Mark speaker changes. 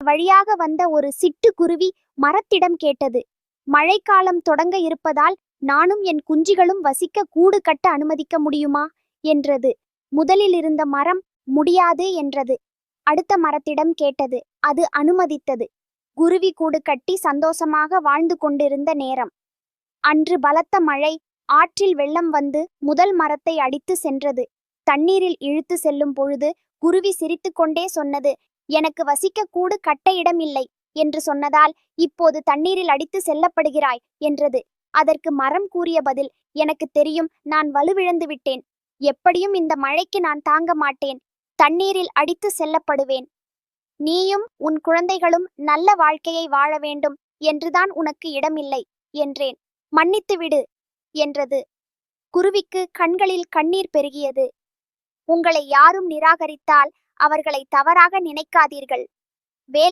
Speaker 1: வழியாக வந்த ஒரு சிட்டுக்குருவி மரத்திடம் கேட்டது. மழைக்காலம் தொடங்க இருப்பதால் நானும் என் குஞ்சுகளும் வசிக்க கூடு கட்ட அனுமதிக்க முடியுமா என்றது. முதலில் இருந்த மரம் முடியாது என்றது. அடுத்த மரத்திடம் கேட்டது. அது அனுமதித்தது. குருவி கூடு கட்டி சந்தோஷமாக வாழ்ந்து கொண்டிருந்த நேரம். அன்று பலத்த மழை. ஆற்றில் வெள்ளம் வந்து முதல் மரத்தை அடித்து சென்றது. தண்ணீரில் இழுத்து செல்லும் பொழுது குருவி சிரித்துக்கொண்டே சொன்னது, எனக்கு வசிக்க கூடு கட்ட இடமில்லை என்று சொன்னதால் இப்போது தண்ணீரில் அடித்து செல்லப்படுகிறாய் என்றது. அதற்கு மரம் கூறிய பதில், எனக்கு தெரியும், நான் வலுவிழந்து விட்டேன். எப்படியும் இந்த மழைக்கு நான் தாங்க மாட்டேன். தண்ணீரில் அடித்து செல்லப்படுவேன். நீயும் உன் குழந்தைகளும் நல்ல வாழ்க்கையை வாழ வேண்டும் என்றுதான் உனக்கு இடமில்லை என்றேன். மன்னித்து விடு என்றது. குருவிக்கு கண்களில் கண்ணீர் பெருகியது. உங்களை யாரும் நிராகரித்தால் அவர்களை தவறாக நினைக்காதீர்கள்.